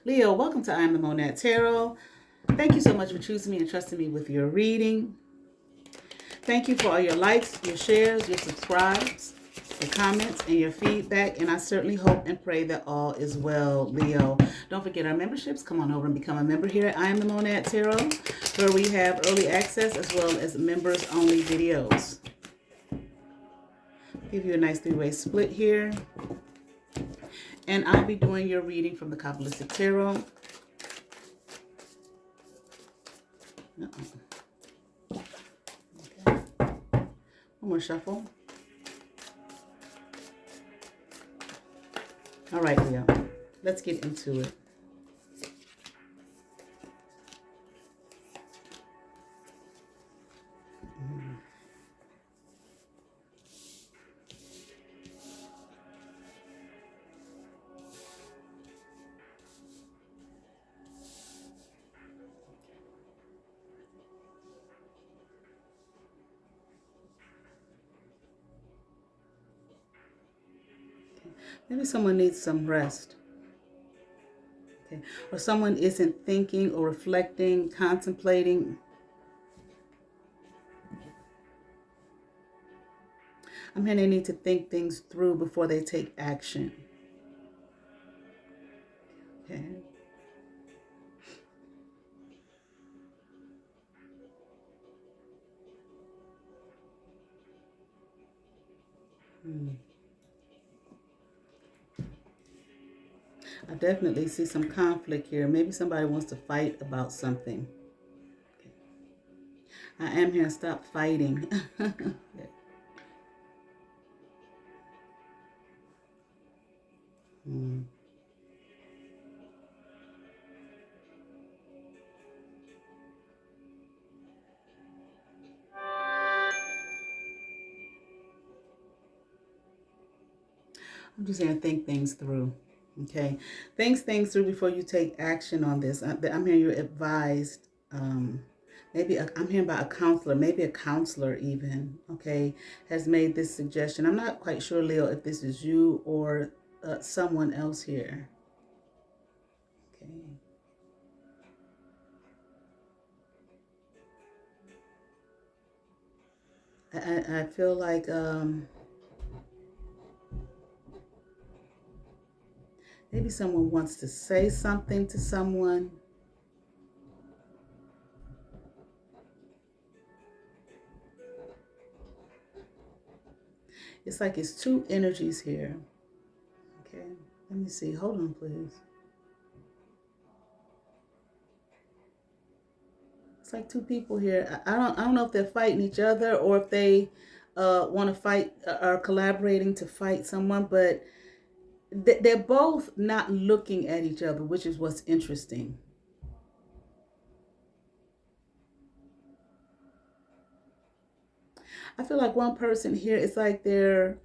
Leo, welcome to I Am the Monad Tarot. Thank you so much for choosing me and trusting me with your reading. Thank you for all your likes, your shares, your subscribes, your comments, and your feedback. And I certainly hope and pray that all is well, Leo. Don't forget our memberships. Come on over and become a member here at I Am the Monad Tarot, where we have early access as well as members-only videos. Give you a nice three-way split here. And I'll be doing your reading from the Kabbalistic Tarot. Okay. One more shuffle. All right, Leo. Let's get into it. Maybe someone needs some rest. Okay. Or someone isn't thinking or reflecting, contemplating. I'm hearing they need to think things through before they take action. Okay. I definitely see some conflict here. Maybe somebody wants to fight about something. Okay. I am here. Stop fighting. Okay. Hmm. I'm just going to think things through. Okay. Think things through before you take action on this. I'm hearing you're advised. Maybe I'm hearing about a counselor, maybe a counselor even, okay, has made this suggestion. I'm not quite sure, Leo, if this is you or someone else here. Okay. I feel like maybe someone wants to say something to someone. It's like it's two energies here. Okay, let me see. Hold on, please. It's like two people here. I don't know if they're fighting each other or if they want to fight or collaborating to fight someone, but they're both not looking at each other, which is what's interesting. I feel like one person here, it's like their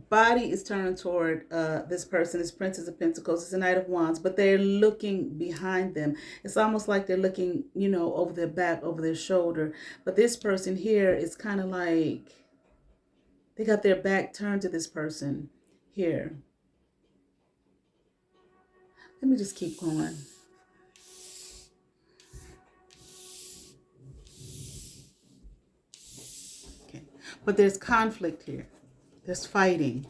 body is turned toward this person, this Princess of Pentacles, it's a Knight of Wands, but they're looking behind them. It's almost like they're looking, over their back, over their shoulder. But this person here is kind of like they got their back turned to this person here. Let me just keep going. Okay. But there's conflict here. There's fighting.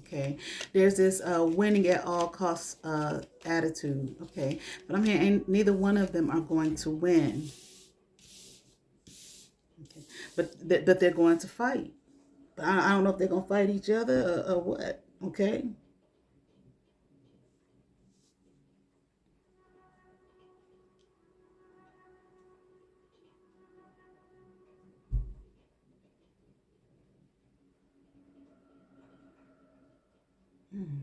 Okay. There's this winning at all costs attitude. Okay. But I'm hearing neither one of them are going to win. Okay. But they're going to fight. But I don't know if they're going to fight each other or what. Okay. Hmm.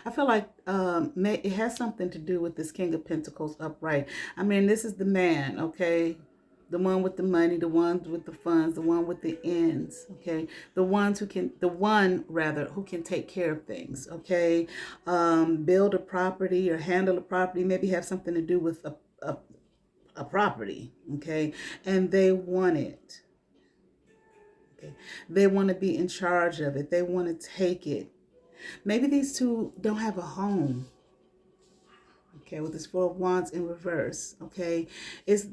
I feel like it has something to do with this King of Pentacles upright. I mean, this is the man, okay? The one with the money, the ones with the funds, the one with the ends, okay? The one rather, who can take care of things, okay? Build a property or handle a property, maybe have something to do with a property, okay? And they want it. They want to be in charge of it. They want to take it. Maybe these two don't have a home. Okay, with this Four of Wands in reverse. Okay, it's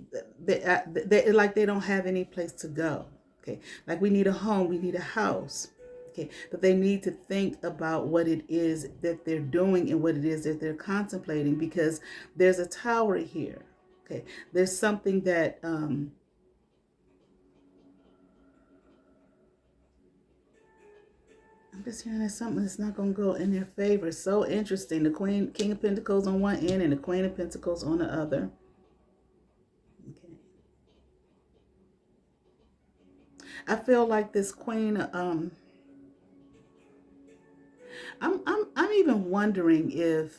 like they don't have any place to go. Okay, like we need a home, we need a house. Okay, but they need to think about what it is that they're doing and what it is that they're contemplating, because there's a tower here. Okay, there's something that I'm just hearing that something that's not going to go in their favor. So interesting. The King of Pentacles on one end and the Queen of Pentacles on the other. Okay. I feel like this Queen. I'm even wondering if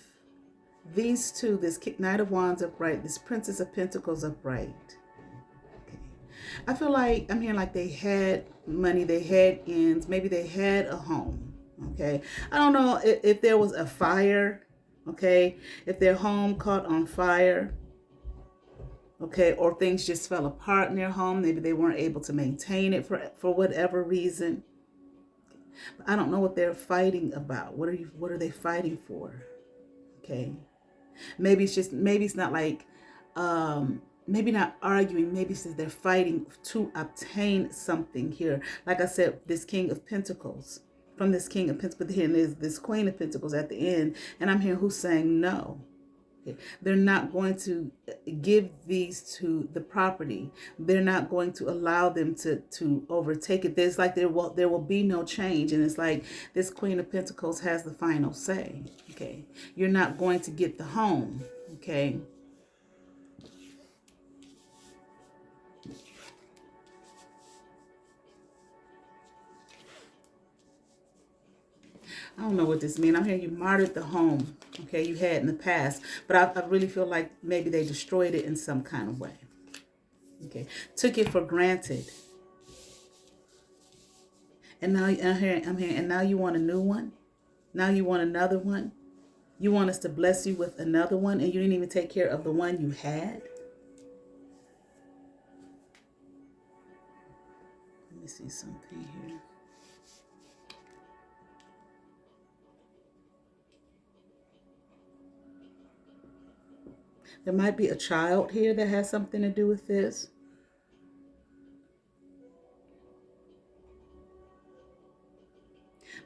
these two, this Knight of Wands upright, this Princess of Pentacles upright. Okay. I feel like I'm hearing like they had money, they had ends, maybe they had a home. Okay. I don't know if there was a fire. Okay. If their home caught on fire. Okay. Or things just fell apart in their home. Maybe they weren't able to maintain it for whatever reason. I don't know what they're fighting about. What are they fighting for? Okay. Maybe it's not like maybe not arguing, maybe it's that they're fighting to obtain something here. Like I said, this King of Pentacles. From this King of Pentacles, here is this Queen of Pentacles at the end, and I'm hearing who's saying no. They're not going to give these to the property. They're not going to allow them to overtake it. There's like there will be no change. And it's like this Queen of Pentacles has the final say. Okay. You're not going to get the home. Okay. I don't know what this means. I'm hearing you martyred the home, okay, you had in the past. But I really feel like maybe they destroyed it in some kind of way. Okay. Took it for granted. And now I'm hearing, and now you want a new one? Now you want another one? You want us to bless you with another one, and you didn't even take care of the one you had? Let me see something here. There might be a child here that has something to do with this.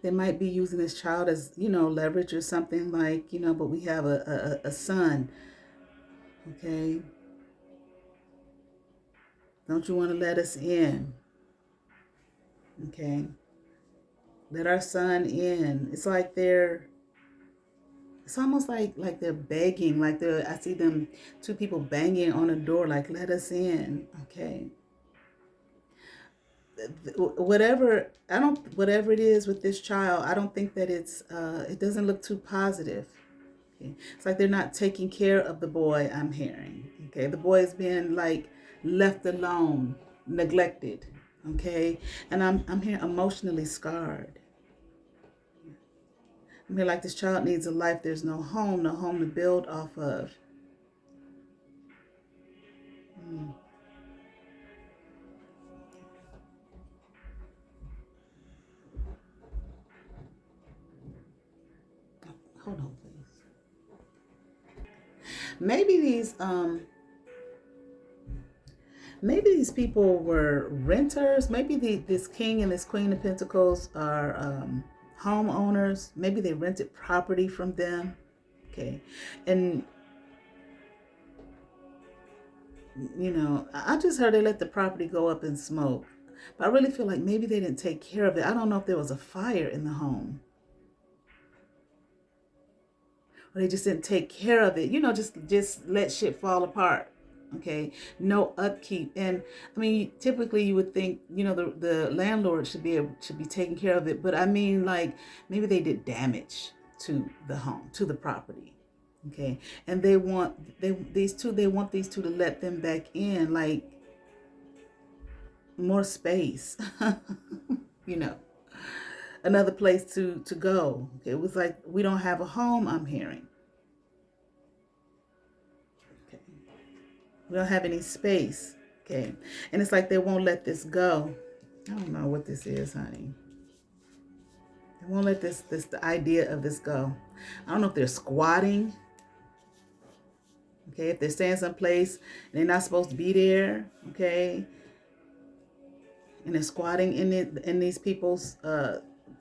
They might be using this child as, leverage or something like, but we have a son. Okay. Don't you want to let us in? Okay. Let our son in. It's like it's almost like they're begging, I see them, two people banging on a door, like, let us in. Okay. Whatever it is with this child, I don't think that it doesn't look too positive. Okay. It's like they're not taking care of the boy, I'm hearing. Okay. The boy is being like left alone, neglected. Okay. And I'm hearing emotionally scarred. I mean, like this child needs a life. There's no home to build off of. Hold on, please. Maybe these people were renters. Maybe this King and this Queen of Pentacles are homeowners. Maybe they rented property from them. Okay. And I just heard they let the property go up in smoke. But I really feel like maybe they didn't take care of it. I don't know if there was a fire in the home. Or they just didn't take care of it. Just let shit fall apart. Okay. No upkeep. And I mean, typically you would think, the landlord should be taking care of it. But I mean, like, maybe they did damage to the home, to the property. Okay. And they want these two to let them back in, like, more space. Another place to go. Okay. It was like, we don't have a home, I'm hearing. Okay. We don't have any space. Okay. And it's like they won't let this go. I don't know what this is, honey. They won't let the idea of this go. I don't know if they're squatting. Okay, if they're staying someplace and they're not supposed to be there. Okay, and they're squatting in these people's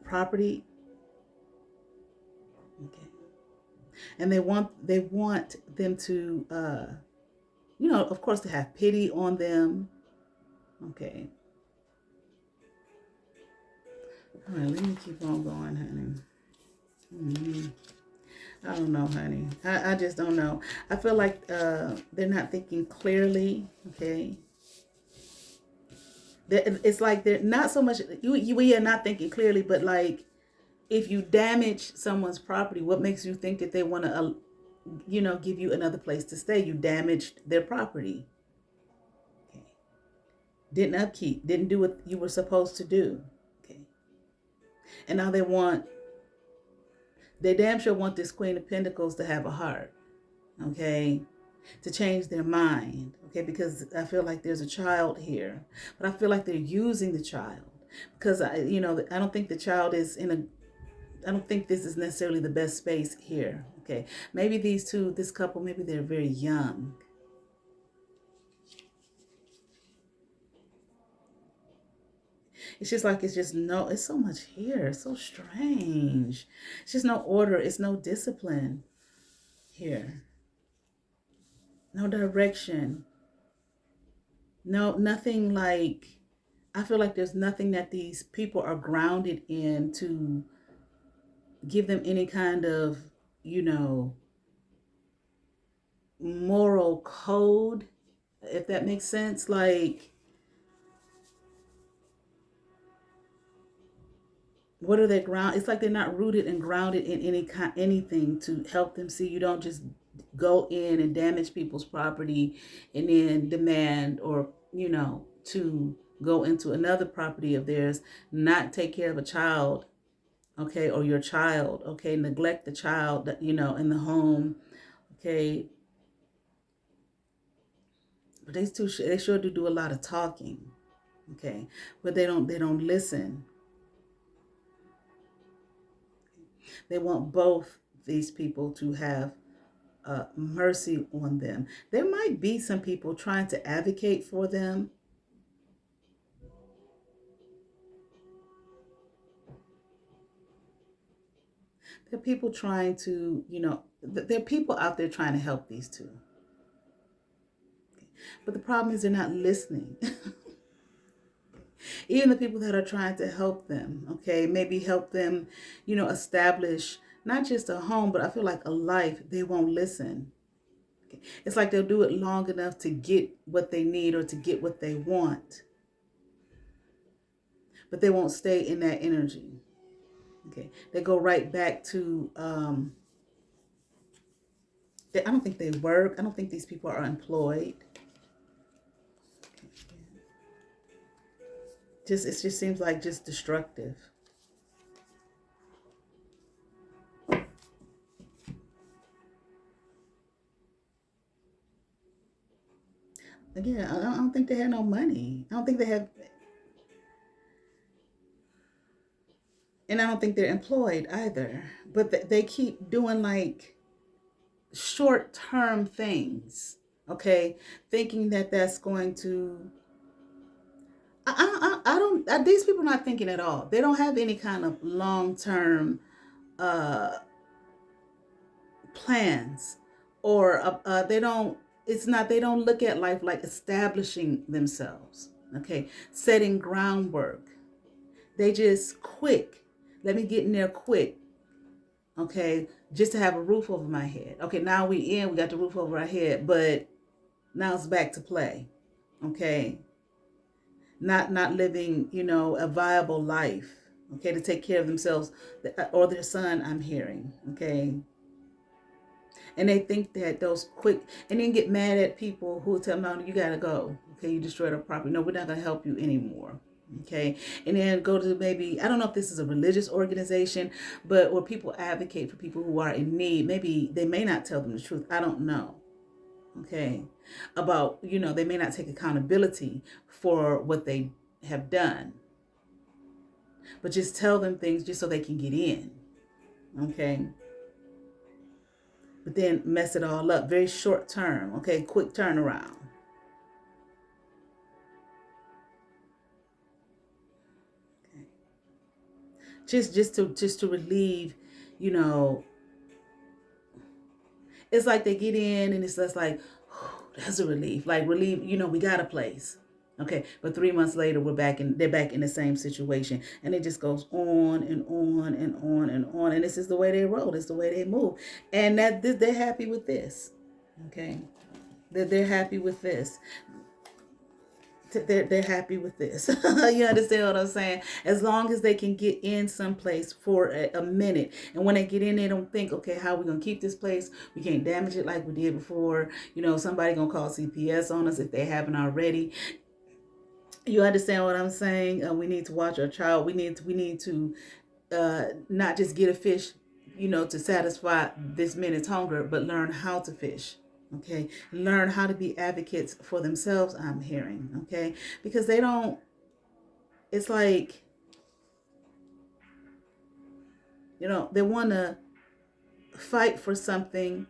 property. Okay, and they want them to of course, to have pity on them. Okay. All right, let me keep on going, honey. I don't know, honey. I just don't know. I feel like they're not thinking clearly. Okay. It's like they're not so much, we are not thinking clearly, but like if you damage someone's property, what makes you think that they want to, give you another place to stay? You damaged their property. Okay. Didn't upkeep, didn't do what you were supposed to do. Okay. And now they damn sure want this Queen of Pentacles to have a heart. Okay. To change their mind. Okay. Because I feel like there's a child here, but I feel like they're using the child because I don't think the child is I don't think this is necessarily the best space here. Okay. Maybe this couple, maybe they're very young. It's just like, it's so much here. It's so strange. It's just no order. It's no discipline here. No direction. No, nothing like, I feel like there's nothing that these people are grounded in to give them any kind of, moral code, if that makes sense. Like, what are they ground? It's like they're not rooted and grounded in anything to help them see. You don't just go in and damage people's property and then demand or to go into another property of theirs, not take care of a child, okay, or your child, okay, neglect the child, in the home, okay. But they sure do a lot of talking, okay, but they don't listen. They want both these people to have mercy on them. There might be some people trying to advocate for them. There are people trying to, there are people out there trying to help these two. But the problem is they're not listening. Even the people that are trying to help them, okay, maybe help them, establish not just a home, but I feel like a life, they won't listen. Okay. It's like they'll do it long enough to get what they need or to get what they want. But they won't stay in that energy. Okay. They go right back to, I don't think they work. I don't think these people are employed. It just seems like just destructive. Again, I don't think they have no money. I don't think they have, and I don't think they're employed either. But they keep doing like short-term things, okay, thinking that that's going to. These people are not thinking at all. They don't have any kind of long-term plans, or they don't. It's not. They don't look at life like establishing themselves. Okay, setting groundwork. They just quick. Let me get in there quick. Okay, just to have a roof over my head. Okay, now we got the roof over our head, but now it's back to play. Okay, not living, a viable life. Okay, to take care of themselves or their son. I'm hearing. Okay, and they think that those quick, and then get mad at people who tell them, no, you gotta go. Okay, you destroyed our property. No, we're not gonna help you anymore. Okay, and then go to maybe, I don't know if this is a religious organization, but where people advocate for people who are in need. Maybe they may not tell them the truth. I don't know. Okay, about, they may not take accountability for what they have done. But just tell them things just so they can get in. Okay? But then mess it all up. Very short term. Okay? Quick turnaround. Okay. Just to relieve, you know, it's like they get in and it's just like, oh, that's a relief. Like relief, you know, we got a place. Okay, but 3 months later, they're back in the same situation. And it just goes on and on and on and on. And this is the way they roll. It's the way they move. And they're happy with this. Okay, they're happy with this. They're happy with this. You understand what I'm saying? As long as they can get in someplace for a minute. And when they get in, they don't think, okay, how are we going to keep this place? We can't damage it like we did before. You know, somebody going to call CPS on us if they haven't already. You understand what I'm saying? We need to watch our child. We need to not just get a fish, you know, to satisfy this minute's hunger, but learn how to fish. Okay, learn how to be advocates for themselves, I'm hearing, okay? Because they don't, it's like, you know, they want to fight for something,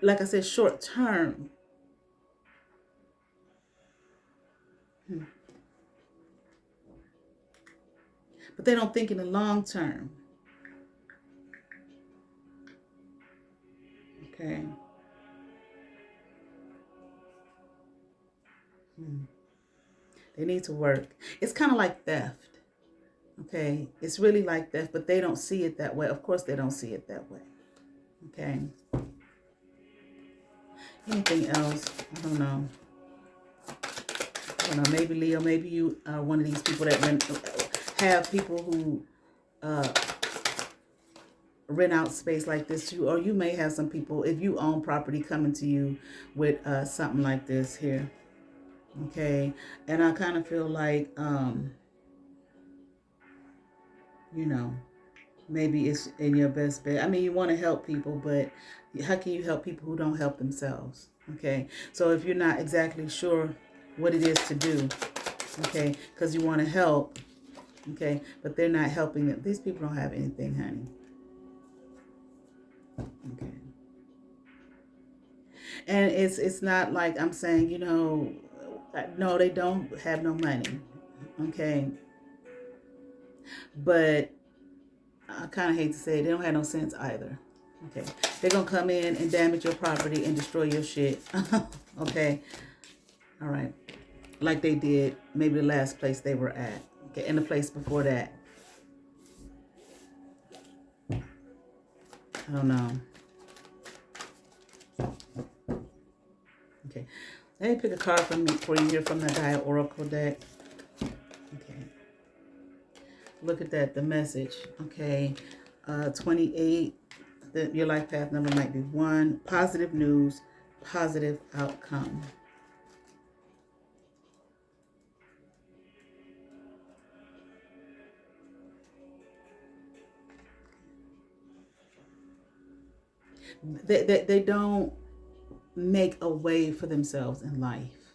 like I said, short term. But they don't think in the long term. Okay. They need to work. It's kind of like theft. Okay. It's really like theft, but they don't see it that way. Of course, they don't see it that way. Okay. Anything else? I don't know. I don't know. Maybe Leo, maybe you are one of these people that have people who rent out space like this too, or you may have some people, if you own property, coming to you with something like this here. Okay, and I kind of feel like, you know, maybe it's in your best bet. I mean, you want to help people, but how can you help people who don't help themselves? Okay, so if you're not exactly sure what it is to do, okay, because you want to help, okay, but they're not helping them. These people don't have anything, honey. Okay. And it's not like I'm saying, you know, no, they don't have no money. Okay. But I kind of hate to say it, they don't have no sense either. Okay. They're going to come in and damage your property and destroy your shit. Okay. All right. Like they did maybe the last place they were at. Okay. And the place before that. I don't know. Okay. Let me pick a card for you here from the Gaia Oracle deck. Okay. Look at that, the message. Okay. 28. Your life path number might be 1. Positive news, positive outcome. They don't make a way for themselves in life.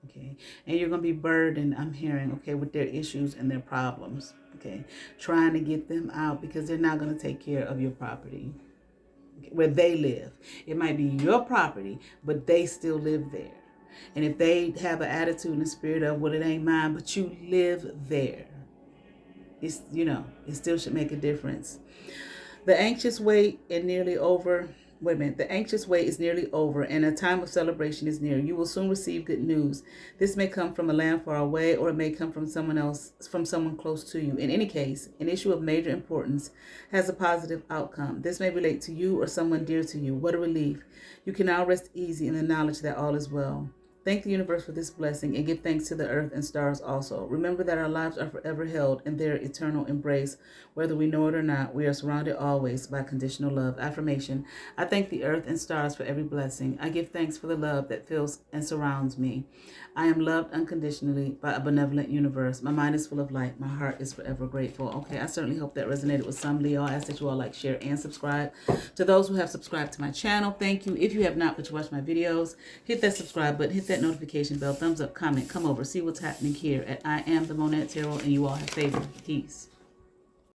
Okay. And you're going to be burdened, I'm hearing, okay, with their issues and their problems. Okay. Trying to get them out because they're not going to take care of your property where they live. It might be your property, but they still live there. And if they have an attitude and a spirit of, well, it ain't mine, but you live there, it's, you know, it still should make a difference. The anxious wait is nearly over. Wait a minute. The anxious wait is nearly over, and a time of celebration is near. You will soon receive good news. This may come from a land far away, or it may come from someone else, from someone close to you. In any case, an issue of major importance has a positive outcome. This may relate to you or someone dear to you. What a relief. You can now rest easy in the knowledge that all is well. Thank the universe for this blessing and give thanks to the earth and stars also. Remember that our lives are forever held in their eternal embrace. Whether we know it or not, we are surrounded always by conditional love. Affirmation. I thank the earth and stars for every blessing. I give thanks for the love that fills and surrounds me. I am loved unconditionally by a benevolent universe. My mind is full of light. My heart is forever grateful. Okay, I certainly hope that resonated with some, Leo. I ask that you all like, share, and subscribe. To those who have subscribed to my channel, thank you. If you have not, but you watch my videos, hit that subscribe button, hit that notification bell, thumbs up, comment, come over, see what's happening here at I Am the Monad Tarot, and you all have favor. Peace.